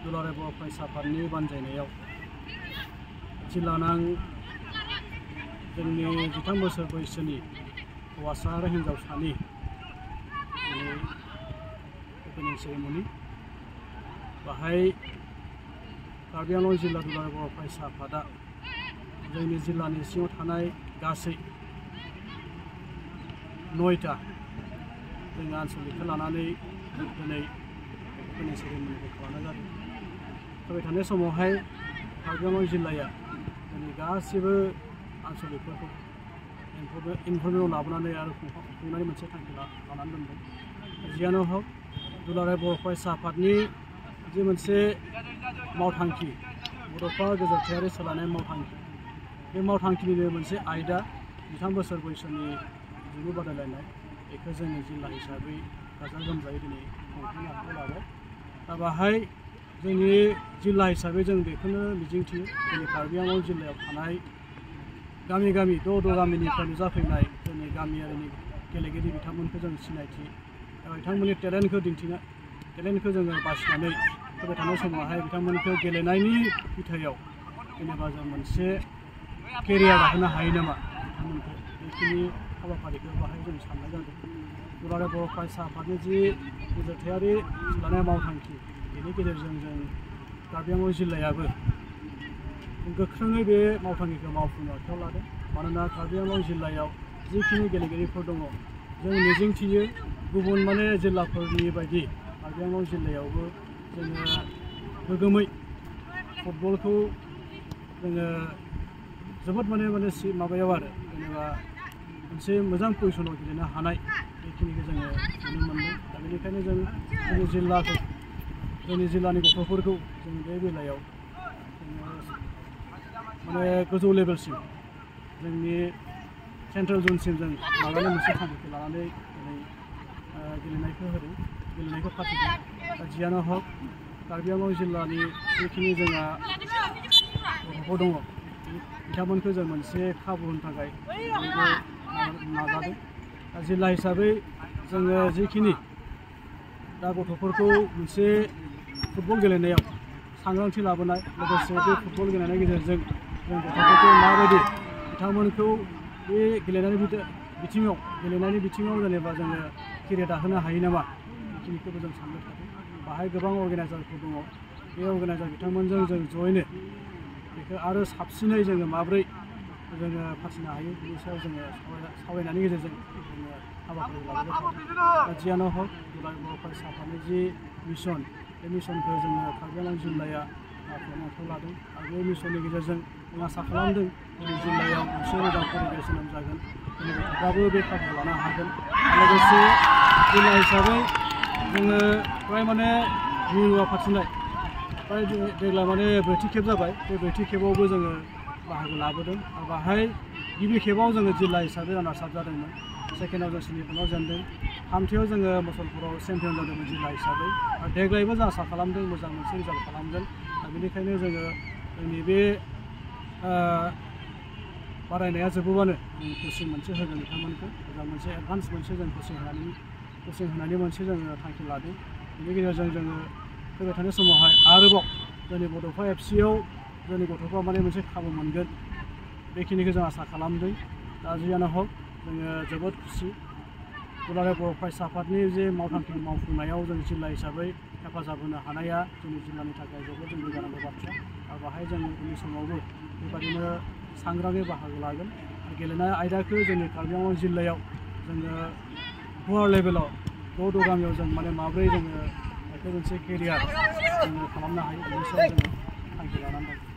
दुलाराय बर' फरायसा आफादनि बानजायनायाव जिल्लानां जोंनि 13 बोसोर बैसोनि हौवासा आरो हिन्जावसानि ओपनिं सेरेमनि बाहाय कार्बि आंलं जिल्ला दुलाराय बर' फरायसा आफादा जोंनि जिल्लानि सिङाव थानाय गासै 9टा जोंनि आनसलिकखौ लानानै दिनै ओपनिं सेरेमनिखौ खालामनाय जादों। फैबाय थानाय समावहाय कार्बि आंलं जिल्लाया जोंनि गासिबो आनसलिकफोरखौ इनफरमेसनाव लाबोनानै आरो खुंनायनि मोनसे थांखि लानानै दोनदों। जियानो हक दुलाराय बर' फरायसा आफादनि जे मोनसे मावथांखि बड'फा गोजौथायारि सोलायनाय मावथांखि, बे मावथांखिनिनो मोनसे आयदा 13 बोसोर बैसोनि जोलुर बादायलायनाय, बेखौ जोंनि जिल्ला हिसाबै गाजा गोमजायै दिनै खुंफुंनो आखायाव लाबाय। दा बाहाय जोंनि जिल्ला हिसाबै जों बेखौनो मिजिंथियो जोंनि कार्बि आंलं जिल्लायाव थानाय गामि गामि द' गामिनिफ्राय नुजाफैनाय जोंनि गामियारिनि गेलेगिरि बिथांमोनखौ जों सिनायथि बिथांमोननि टेलेन्टखौ जोङो बासिनानै फैबाय थानाय समावहाय बिथांमोनखौ गेलेनायनि बिथायाव जेनेबा जों मोनसे केरियार दाहोनो हायो नामा बिथांमोनखौ बेखिनि हाबाफारिखौ बाहाय जों साननाय जादों। दुलाराय बर' फरायसा आफादनि जि गोजौथायारि सोलायनाय मावथांखि, बेनि गेजेरजों जों कार्बि आंलं जिल्लायाबो गोख्रोङै बे मावथांखिखौ मावफुंनो आखायाव लादों। मानोना कार्बि आंलं जिल्लायाव जिखिनि गेलेगिरिफोर दङ, जों मिजिंथियो गुबुन जिल्लाफोरनि बायदि कार्बि आंलं जिल्लायावबो जोङो गोगोमै फुटबलखौ जोङो जोबोद माबायाव आरो जेनेबा मोनसे मोजां पजिशनाव गेलेनो हानाय बेखिनिखौ जोङो नुनो मोनदों। दा बेनिखायनो जों जोंनि जिल्लानि गथ'फोरखौ जों बे बेलायाव गोजौ लेभेलसिम जोंनि सेन्ट्रेल जोनसिम जों माबानो मोनसे थांखिखौ लानानै दिनै गेलेनायखौ फाथिदों। दा जियानो हक कार्बि आंलं जिल्लानि जिखिनि जोंहा गथ'फोर दङ, बिथांमोनखौ जों मोनसे खाबु होनो थाखाय नाजादों। दा जिल्ला हिसाबै जोङो जिखिनि दा गथ'फोरखौ मोनसे फुटबल गेलेनायाव सांग्रांथि लाबोनाय, लोगोसे बे फुटबल गेलेनायनि गेजेरजों जों गथ'फोरखौ माबायदि बिथांमोनखौ बे गेलेनायनि बिथिङाव जेनेबा जोङो केरियार दाहोनो हायो नामा बेखिनिखौबो जों सानबाय थादों। बाहाय गोबां अर्गेनाइजारफोर दङ, बे अर्गेनाइजार बिथांमोनजों जों जयैनो बेखौ आरो साबसिनै जोङो माब्रै जोङो फाथिनो हायो बेनि सायाव जोङो सावरायनायनि गेजेरजों जोङो हाबाफारि लाबोबाय थादों। जियानो हक दुलाराय बर' फरायसा आफादनि जि मिशन, बे मिशनखौ जोङो कार्बि आंलं जिल्लाया मावफुंनो आखायाव लादों आरो बे मिशननि गेजेरजों जों आसा खालामदों जोंनि जिल्लायाव मोनसे मोजां परिबेस जोनोम जागोन, जोंनि गथ'फ्राबो बे खाबुखौ लानो हागोन। लोगोसे जिल्ला हिसाबै जोङो फ्राय मिरुवा फाथिनाय फ्राय देग्लाय ब्रैथि खेब जाबाय। बे ब्रैथि खेबावबो जोङो बाहागो लाबोदों आरो बाहाय गिबि खेबाव जोङो जिल्ला हिसाबै रानार्स आप जादोंमोन, सेकेन्डआव जों सेमिफाइनालाव जेनदों, थामथियाव जोङो मुसलपुराव चेम्पियन जादोंमोन जिल्ला हिसाबै। आरो देग्लायबो जों आसा खालामदों मोजां मोनसे रिजाल्ट खालामगोन। दा बेनिखायनो जोङो जोंनि बे बारायनाया जोबोबानो जों कचिं मोनसे होगोन बिथांमोनखौ, मोजां मोनसे एडभान्स मोनसे जों कचिं होनायनि मोनसे जोङो थांखि लादों। बेनि गेजेरजों जोङो फैबाय थानाय समावहाय आरोबाव जोंनि बड'फा एफसिआव जोंनि गथ'फ्रा मोनसे खाबु मोनगोन, बेखिनिखौ जों आसा खालामदों। दा जियानो हक जोङो जोबोद खुसि दुलाराय बर' फरायसा आफादनि जे मावथांखि मावफुंनायाव जों जिल्ला हिसाबै हेफाजाब होनो हानाया जोंनि जिल्लानि थाखाय जोबोद दुगानांगौ बाथ्रा। आरो बाहाय जों उननि समावबो बेबायदिनो सांग्राङै बाहागो लागोन। गेलेनाय आयदाखौ जोंनि कार्बि आंलं जिल्लायाव जोङो गुवार लेभेलाव द' गामियाव जों माब्रै जोङो बेखौ मोनसे केरियार जोङो खालामनो हायो, बेनि सायाव जोङो थांखि लानानै दं।